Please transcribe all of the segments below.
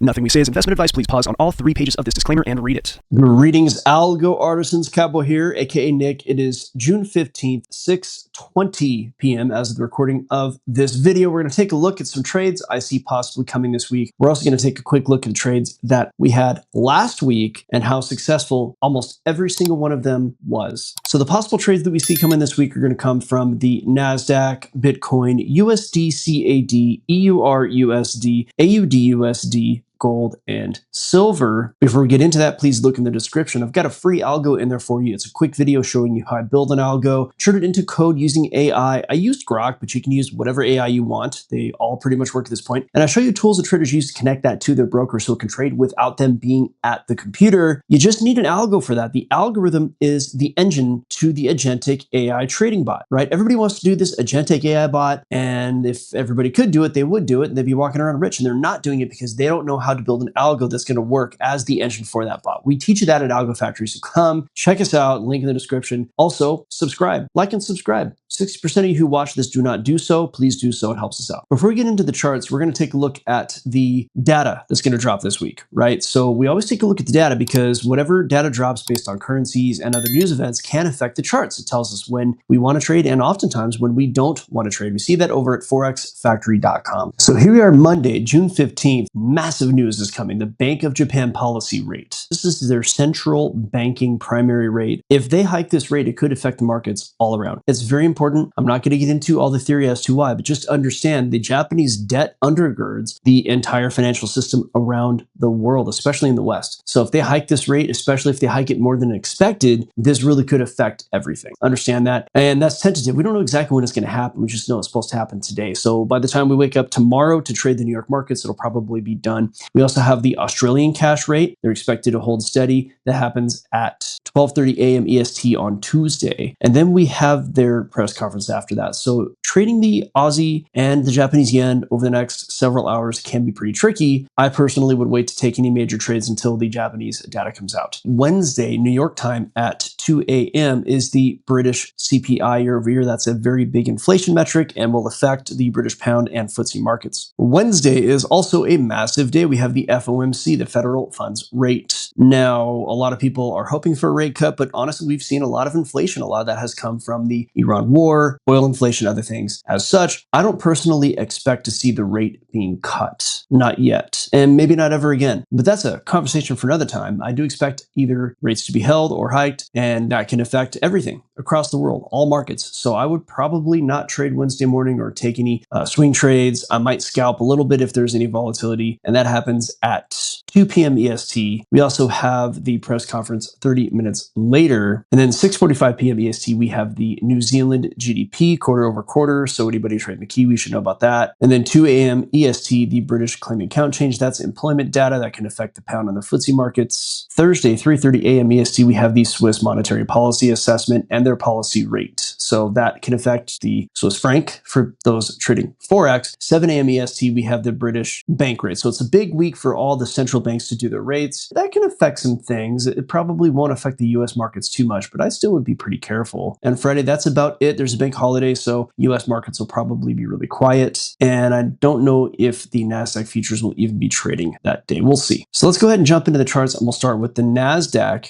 Nothing we say is investment advice. Please pause on all 3 pages of this disclaimer and read it. Greetings, Algo Artisans, Cowboy here, aka Nick. It is June 15th, 6:20 p.m. as of the recording of this video. We're going to take a look at some trades I see possibly coming this week. We're also going to take a quick look at trades that we had last week and how successful almost every single one of them was. So the possible trades that we see coming this week are going to come from the Nasdaq, Bitcoin, USDCAD, EURUSD, AUDUSD, gold, and silver. Before we get into that, please look in the description. I've got a free algo in there for you. It's a quick video showing you how I build an algo, turn it into code using AI. I used Grok, but you can use whatever AI you want. They all pretty much work at this point. And I show you tools that traders use to connect that to their broker so it can trade without them being at the computer. You just need an algo for that. The algorithm is the engine to the agentic AI trading bot, right? Everybody wants to do this agentic AI bot, and if everybody could do it, they would do it, and they'd be walking around rich, and they're not doing it because they don't know how to build an algo that's going to work as the engine for that bot. We teach you that at Algo Factory, so come check us out, link in the description. Also, subscribe, like and subscribe. 60% of you who watch this do not do so. Please do so, it helps us out. Before we get into the charts, we're going to take a look at the data that's going to drop this week, right? So we always take a look at the data because whatever data drops based on currencies and other news events can affect the charts. It tells us when we want to trade and oftentimes when we don't want to trade. We see that over at forexfactory.com. So here we are, Monday, June 15th. Massive news is coming. The Bank of Japan policy rate. This is their central banking primary rate. If they hike this rate, it could affect the markets all around. It's very important. I'm not going to get into all the theory as to why, but just understand the Japanese debt undergirds the entire financial system around the world, especially in the West. So if they hike this rate, especially if they hike it more than expected, this really could affect everything. Understand that? And that's tentative. We don't know exactly when it's going to happen. We just know it's supposed to happen today. So by the time we wake up tomorrow to trade the New York markets, it'll probably be done. We also have the Australian cash rate. They're expected to hold steady. That happens at 12:30 a.m. EST on Tuesday. And then we have their press conference after that. So trading the Aussie and the Japanese yen over the next several hours can be pretty tricky. I personally would wait to take any major trades until the Japanese data comes out. Wednesday, New York time at 2 a.m. is the British CPI year over year. That's a very big inflation metric and will affect the British pound and FTSE markets. Wednesday is also a massive day. We have the FOMC, the federal funds rate. Now, a lot of people are hoping for a rate cut, but honestly, we've seen a lot of inflation. A lot of that has come from the Iran war, oil inflation, other things. As such, I don't personally expect to see the rate being cut. Not yet, and maybe not ever again. But that's a conversation for another time. I do expect either rates to be held or hiked, and that can affect everything across the world, all markets. So I would probably not trade Wednesday morning or take any swing trades. I might scalp a little bit if there's any volatility, and that happens at 2 p.m. EST. We also have the press conference 30 minutes later. And then 6:45 p.m. EST, we have the New Zealand GDP quarter over quarter. So anybody trading the Kiwi should know about that. And then 2 a.m. EST, the British claiming account change. That's employment data that can affect the pound and the FTSE markets. Thursday, 3:30 a.m. EST, we have the Swiss monetary policy assessment and their policy rate. So that can affect the Swiss franc for those trading Forex. 7 a.m. EST, we have the British bank rate. So it's a big week for all the central banks to do their rates. That can affect some things. It probably won't affect the US markets too much, but I still would be pretty careful. And Friday, that's about it. There's a bank holiday, so US markets will probably be really quiet. And I don't know if the Nasdaq futures will even be trading that day. We'll see. So let's go ahead and jump into the charts, and we'll start with the Nasdaq.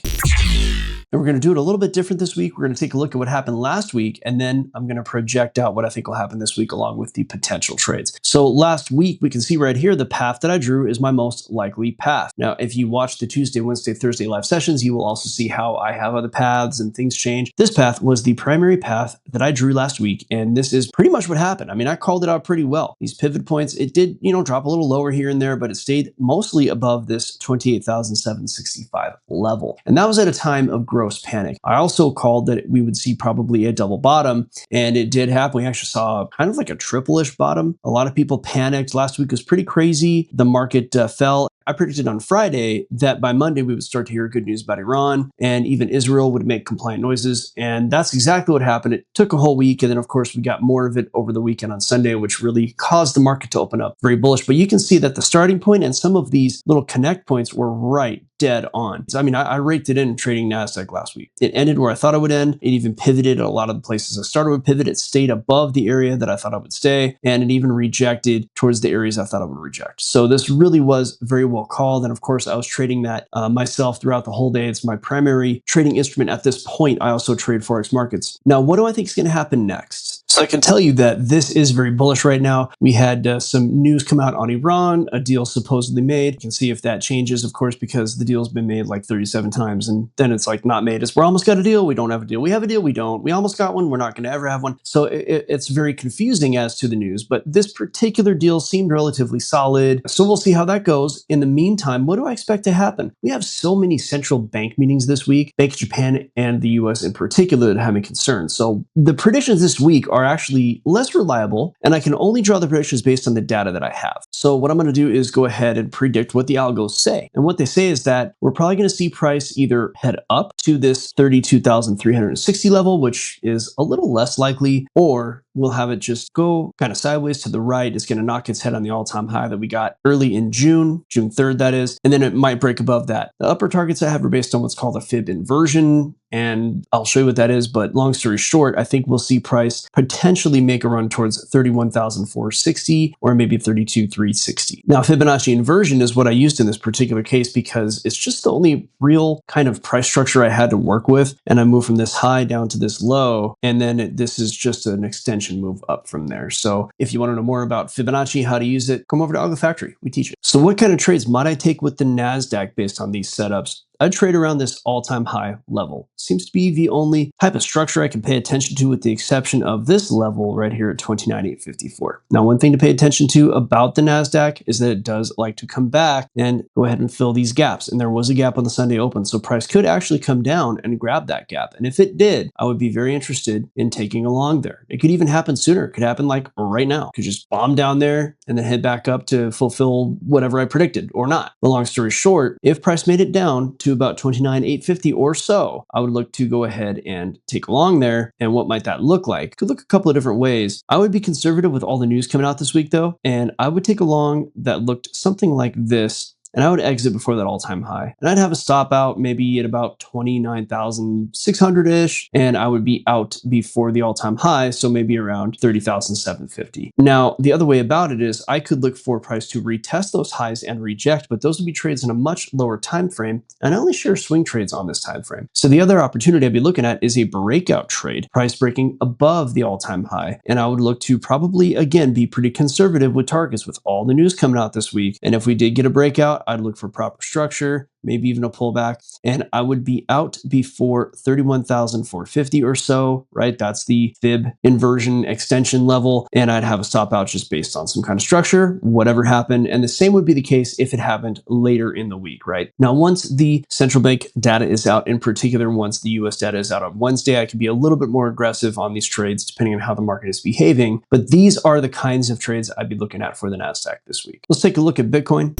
And we're going to do it a little bit different this week. We're going to take a look at what happened last week, and then I'm going to project out what I think will happen this week along with the potential trades. So last week, we can see right here, the path that I drew is my most likely path. Now, if you watch the Tuesday, Wednesday, Thursday live sessions, you will also see how I have other paths and things change. This path was the primary path that I drew last week, and this is pretty much what happened. I mean, I called it out pretty well. These pivot points, it did, drop a little lower here and there, but it stayed mostly above this 28,765 level. And that was at a time of gross panic. I also called that we would see probably a double bottom, and it did happen. We actually saw kind of like a triple-ish bottom. A lot of people panicked. Last week was pretty crazy. The market fell. I predicted on Friday that by Monday we would start to hear good news about Iran, and even Israel would make compliant noises. And that's exactly what happened. It took a whole week. And then of course we got more of it over the weekend on Sunday, which really caused the market to open up very bullish. But you can see that the starting point and some of these little connect points were right dead on. I mean, I raked it in trading Nasdaq last week. It ended where I thought it would end. It even pivoted at a lot of the places I started with pivot. It stayed above the area that I thought I would stay, and it even rejected towards the areas I thought I would reject. So this really was very well called. And of course, I was trading that myself throughout the whole day. It's my primary trading instrument at this point. I also trade Forex markets. Now, what do I think is going to happen next? So I can tell you that this is very bullish right now. We had some news come out on Iran, a deal supposedly made. You can see if that changes, of course, because the deal's been made like 37 times and then it's like not made. It's we're almost got a deal. We don't have a deal. We have a deal. We don't. We almost got one. We're not going to ever have one. So it's very confusing as to the news, but this particular deal seemed relatively solid. So we'll see how that goes. In the meantime, what do I expect to happen? We have so many central bank meetings this week, Bank of Japan and the US in particular, that have me concerned. So the predictions this week are actually less reliable, and I can only draw the predictions based on the data that I have. So what I'm going to do is go ahead and predict what the algos say. And what they say is that we're probably going to see price either head up to this 32,360 level, which is a little less likely, or we'll have it just go kind of sideways to the right. It's going to knock its head on the all-time high that we got early in June 3rd, that is, and then it might break above that. The upper targets I have are based on what's called a fib inversion, and I'll show you what that is, but long story short, I think we'll see price potentially make a run towards 31,460 or maybe 32,360. Now, Fibonacci inversion is what I used in this particular case because it's just the only real kind of price structure I had to work with, and I moved from this high down to this low, and then this is just an extension move up from there. So if you want to know more about Fibonacci, how to use it, come over to Algo Factory. We teach it. So what kind of trades might I take with the Nasdaq based on these setups? I'd trade around this all-time high level. Seems to be the only type of structure I can pay attention to, with the exception of this level right here at 29,854. Now, one thing to pay attention to about the Nasdaq is that it does like to come back and go ahead and fill these gaps. And there was a gap on the Sunday open, so price could actually come down and grab that gap. And if it did, I would be very interested in taking along there. It could even happen sooner. It could happen like right now. It could just bomb down there and then head back up to fulfill whatever I predicted or not. The long story short, if price made it down to about 29,850 or so, I would look to go ahead and take along there. And what might that look like? Could look a couple of different ways. I would be conservative with all the news coming out this week though, and I would take along that looked something like this. And I would exit before that all-time high. And I'd have a stop out maybe at about 29,600-ish. And I would be out before the all-time high, so maybe around 30,750. Now, the other way about it is I could look for price to retest those highs and reject, but those would be trades in a much lower time frame. And I only share swing trades on this time frame. So the other opportunity I'd be looking at is a breakout trade, price breaking above the all-time high. And I would look to probably, again, be pretty conservative with targets with all the news coming out this week. And if we did get a breakout, I'd look for proper structure, maybe even a pullback, and I would be out before 31,450 or so, right? That's the fib inversion extension level, and I'd have a stop out just based on some kind of structure, whatever happened. And the same would be the case if it happened later in the week, right? Now, once the central bank data is out, in particular, once the US data is out on Wednesday, I can be a little bit more aggressive on these trades depending on how the market is behaving. But these are the kinds of trades I'd be looking at for the Nasdaq this week. Let's take a look at Bitcoin.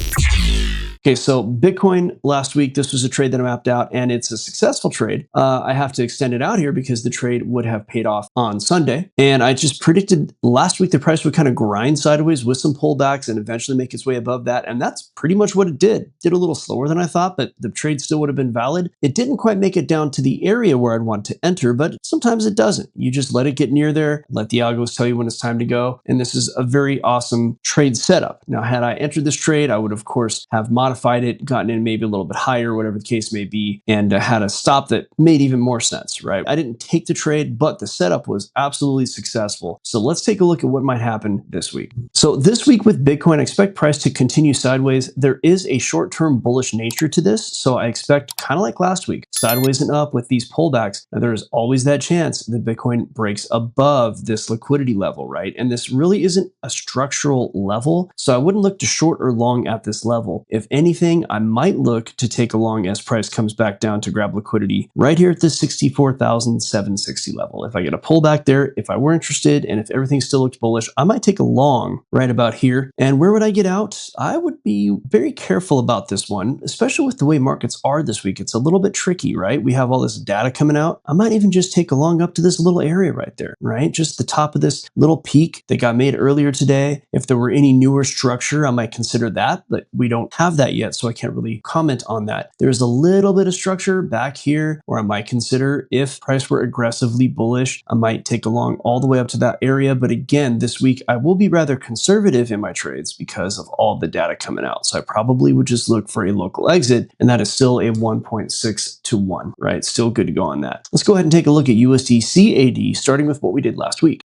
Okay, so Bitcoin last week, this was a trade that I mapped out, and it's a successful trade. I have to extend it out here because the trade would have paid off on Sunday. And I just predicted last week the price would kind of grind sideways with some pullbacks and eventually make its way above that. And that's pretty much what it did. Did a little slower than I thought, but the trade still would have been valid. It didn't quite make it down to the area where I'd want to enter, but sometimes it doesn't. You just let it get near there, let the algos tell you when it's time to go. And this is a very awesome trade setup. Now, had I entered this trade, I would, of course, have modified it, gotten in maybe a little bit higher, whatever the case may be, and had a stop that made even more sense, right? I didn't take the trade, but the setup was absolutely successful. So let's take a look at what might happen this week. So this week with Bitcoin, I expect price to continue sideways. There is a short-term bullish nature to this. So I expect, kind of like last week, sideways and up with these pullbacks. Now, there's always that chance that Bitcoin breaks above this liquidity level, right? And this really isn't a structural level. So I wouldn't look to short or long at this level. If anything, I might look to take along as price comes back down to grab liquidity right here at the 64,760 level. If I get a pullback there, if I were interested, and if everything still looked bullish, I might take a long right about here. And where would I get out? I would be very careful about this one, especially with the way markets are this week. It's a little bit tricky, right? We have all this data coming out. I might even just take along up to this little area right there, right? Just the top of this little peak that got made earlier today. If there were any newer structure, I might consider that, but we don't have that that yet, so I can't really comment on that. There's a little bit of structure back here where I might consider, if price were aggressively bullish, I might take a long all the way up to that area. But again, this week I will be rather conservative in my trades because of all the data coming out. So I probably would just look for a local exit, and that is still a 1.6 to 1, right? Still good to go on that. Let's go ahead and take a look at USDCAD, starting with what we did last week.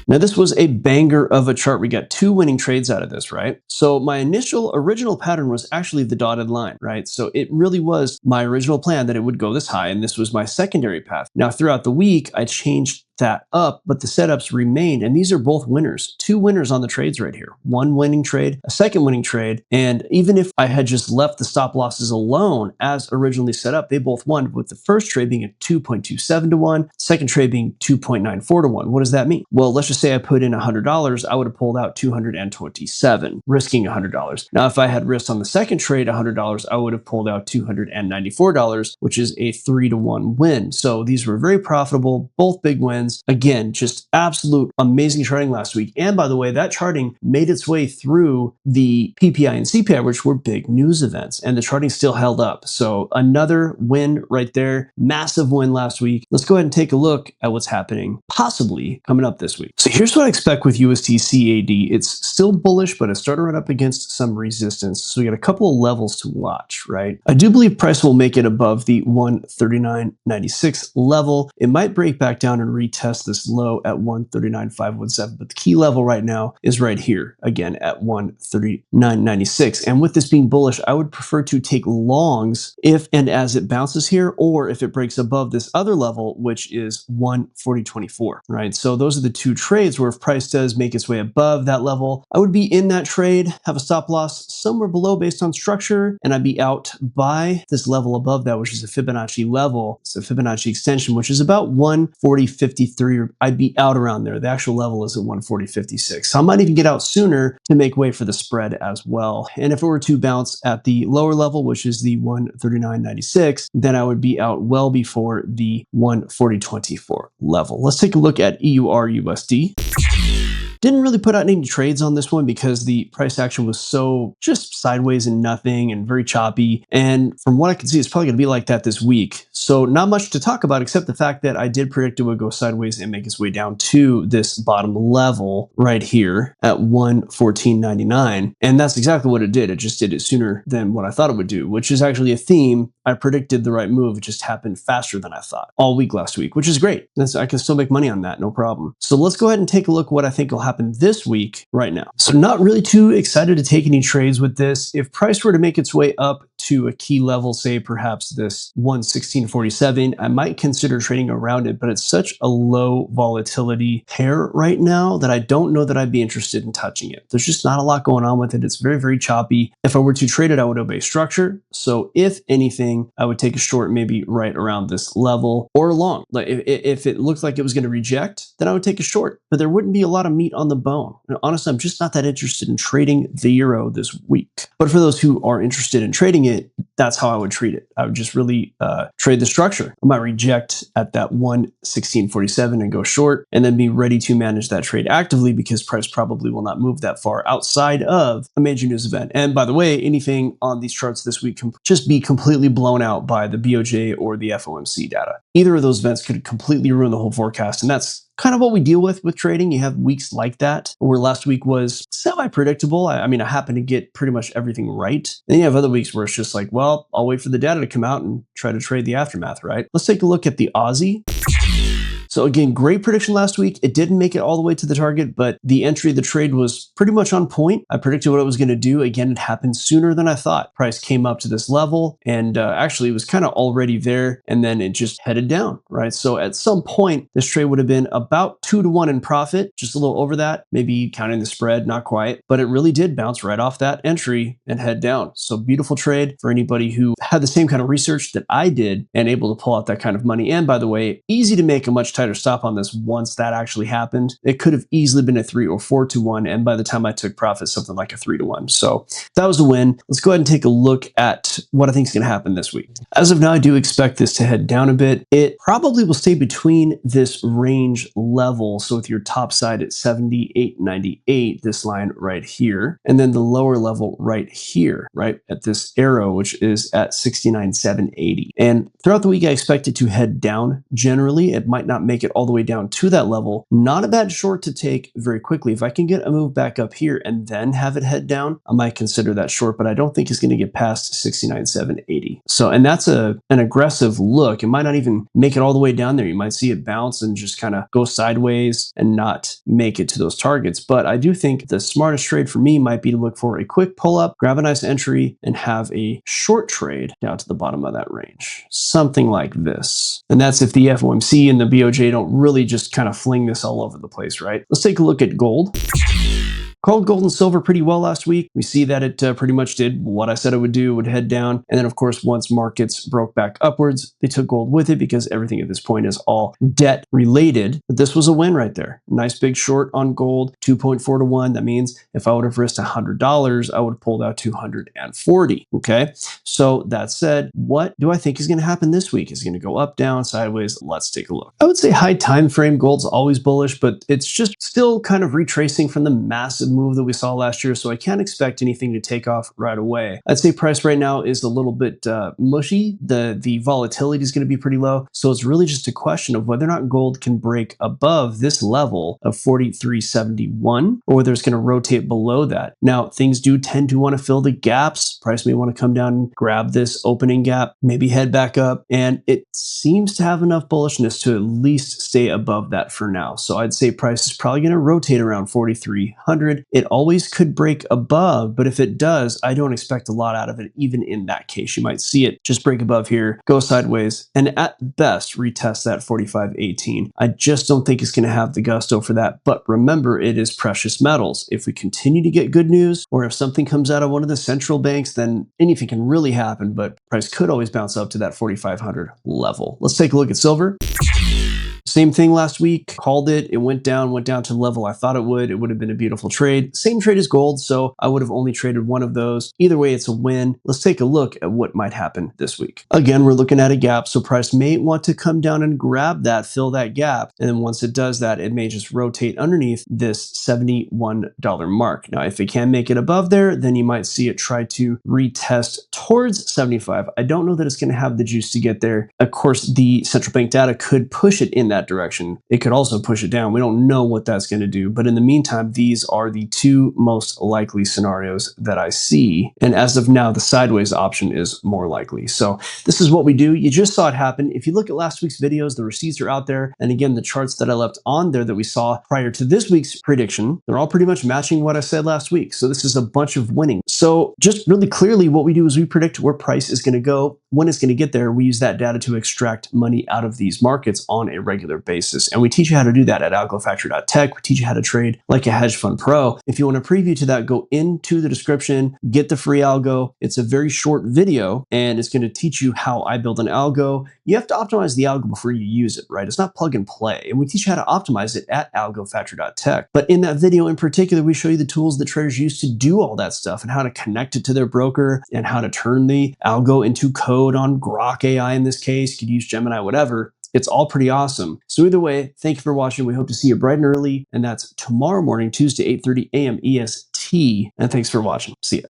Now, this was a banger of a chart. We got 2 winning trades out of this, right? So my original pattern was actually the dotted line, right? So it really was my original plan that it would go this high, and this was my secondary path. Now, throughout the week, I changed that up, but the setups remained, and these are both winners. 2 winners on the trades right here. 1 winning trade, a second winning trade, and even if I had just left the stop losses alone as originally set up, they both won, with the first trade being a 2.27 to 1, second trade being 2.94 to 1. What does that mean? Well, let's just say I put in $100, I would have pulled out $227, risking $100. Now, if I had risked on the second trade $100, I would have pulled out $294, which is a 3 to 1 win. So these were very profitable, both big wins. Again, just absolute amazing charting last week. And by the way, that charting made its way through the PPI and CPI, which were big news events, and the charting still held up. So another win right there. Massive win last week. Let's go ahead and take a look at what's happening possibly coming up this week. So here's what I expect with USDCAD. It's still bullish, but it's starting to run up against some resistance. So we got a couple of levels to watch, right? I do believe price will make it above the 139.96 level. It might break back down and retest this low at 139.517, but the key level right now is right here, again at 139.96. And with this being bullish, I would prefer to take longs if and as it bounces here, or if it breaks above this other level, which is 140.24, right? So those are the 2 trades where if price does make its way above that level, I would be in that trade, have a stop loss somewhere below based on structure, and I'd be out by this level above that, which is a Fibonacci level. It's a Fibonacci extension, which is about 140.53. I'd be out around there. The actual level is at 140.56. So I might even get out sooner to make way for the spread as well. And if it were to bounce at the lower level, which is the 139.96, then I would be out well before the 140.24 level. Let's take a look at EURUSD. Didn't really put out any trades on this one because the price action was so just sideways and nothing and very choppy. And from what I can see, it's probably going to be like that this week. So not much to talk about except the fact that I did predict it would go sideways and make its way down to this bottom level right here at 114.99. And that's exactly what it did. It just did it sooner than what I thought it would do, which is actually a theme. I predicted the right move. It just happened faster than I thought all week last week, which is great. I can still make money on that, no problem. So let's go ahead and take a look at what I think will happen this week right now. So not really too excited to take any trades with this. If price were to make its way up to a key level, say perhaps this 116.47, I might consider trading around it, but it's such a low volatility pair right now that I don't know that I'd be interested in touching it. There's just not a lot going on with it. It's very, very choppy. If I were to trade it, I would obey structure. So if anything, I would take a short maybe right around this level, or long. Like if it looked like it was going to reject, then I would take a short, but there wouldn't be a lot of meat on the bone. And honestly, I'm just not that interested in trading the euro this week. But for those who are interested in trading it, that's how I would treat it. I would just really trade the structure. I might reject at that 116.47 and go short, and then be ready to manage that trade actively because price probably will not move that far outside of a major news event. And by the way, anything on these charts this week can just be completely blown out by the BOJ or the FOMC data. Either of those events could completely ruin the whole forecast, and that's kind of what we deal with trading. You have weeks like that, where last week was semi-predictable. I mean, I happened to get pretty much everything right. And then you have other weeks where it's just like, well, I'll wait for the data to come out and try to trade the aftermath, right? Let's take a look at the Aussie. So again, great prediction last week. It didn't make it all the way to the target, but the entry of the trade was pretty much on point. I predicted what it was going to do. Again, it happened sooner than I thought. Price came up to this level, and actually it was kind of already there, and then it just headed down, right? So at some point, this trade would have been about 2 to 1 in profit, just a little over that, maybe counting the spread, not quite, but it really did bounce right off that entry and head down. So beautiful trade for anybody who had the same kind of research that I did and able to pull out that kind of money. And by the way, easy to make a much tighter stop on this once that actually happened. It could have easily been a 3 or 4 to 1, and by the time I took profit, something like a 3 to 1. So that was a win. Let's go ahead and take a look at what I think is going to happen this week. As of now, I do expect this to head down a bit. It probably will stay between this range level. So with your top side at 78.98, this line right here, and then the lower level right here, right at this arrow, which is at 69.780. And throughout the week, I expect it to head down. Generally, it might not make it all the way down to that level. Not a bad short to take very quickly. If I can get a move back up here and then have it head down, I might consider that short, but I don't think it's going to get past 69.780. So, and that's an aggressive look. It might not even make it all the way down there. You might see it bounce and just kind of go sideways and not make it to those targets. But I do think the smartest trade for me might be to look for a quick pull up, grab a nice entry, and have a short trade down to the bottom of that range. Something like this. And that's if the FOMC and the BOJ don't really just kind of fling this all over the place, right? Let's take a look at gold. Called gold and silver pretty well last week. We see that it pretty much did what I said it would do, would head down. And then, of course, once markets broke back upwards, they took gold with it because everything at this point is all debt related. But this was a win right there. Nice big short on gold, 2.4 to 1. That means if I would have risked $100, I would have pulled out 240. Okay. So that said, what do I think is going to happen this week? Is it going to go up, down, sideways? Let's take a look. I would say high time frame gold's always bullish, but it's just still kind of retracing from the massive move that we saw last year, so I can't expect anything to take off right away. I'd say price right now is a little bit mushy. The volatility is going to be pretty low, so it's really just a question of whether or not gold can break above this level of 43.71 or whether it's going to rotate below that. Now, things do tend to want to fill the gaps. Price may want to come down and grab this opening gap, maybe head back up, and it seems to have enough bullishness to at least stay above that for now. So I'd say price is probably going to rotate around 4,300. It always could break above, but if it does, I don't expect a lot out of it, even in that case. You might see it just break above here, go sideways, and at best retest that 45.18. I just don't think it's going to have the gusto for that. But remember, it is precious metals. If we continue to get good news, or if something comes out of one of the central banks, then anything can really happen, but price could always bounce up to that 4,500 level. Let's take a look at silver. Same thing last week, called it, it went down to the level I thought it would have been a beautiful trade. Same trade as gold, so I would have only traded one of those. Either way, it's a win. Let's take a look at what might happen this week. Again, we're looking at a gap, so price may want to come down and grab that, fill that gap, and then once it does that, it may just rotate underneath this $71 mark. Now, if it can make it above there, then you might see it try to retest towards 75. I don't know that it's going to have the juice to get there. Of course, the central bank data could push it in that direction. It could also push it down. We don't know what that's going to do, but in the meantime, these are the two most likely scenarios that I see. And as of now, the sideways option is more likely. So this is what we do. You just saw it happen. If you look at last week's videos, the receipts are out there. And again, the charts that I left on there that we saw prior to this week's prediction, they're all pretty much matching what I said last week. So this is a bunch of winning. So just really clearly what we do is we predict where price is going to go, when it's going to get there. We use that data to extract money out of these markets on a regular basis. And we teach you how to do that at algofactory.tech. We teach you how to trade like a hedge fund pro. If you want a preview to that, go into the description, get the free algo. It's a very short video and it's going to teach you how I build an algo. You have to optimize the algo before you use it, right? It's not plug and play. And we teach you how to optimize it at algofactory.tech. But in that video in particular, we show you the tools that traders use to do all that stuff and how to connect it to their broker and how to turn the algo into code on Grok AI in this case. You could use Gemini, whatever. It's all pretty awesome. So either way, thank you for watching. We hope to see you bright and early. And that's tomorrow morning, Tuesday, 8:30 a.m. EST. And thanks for watching. See ya.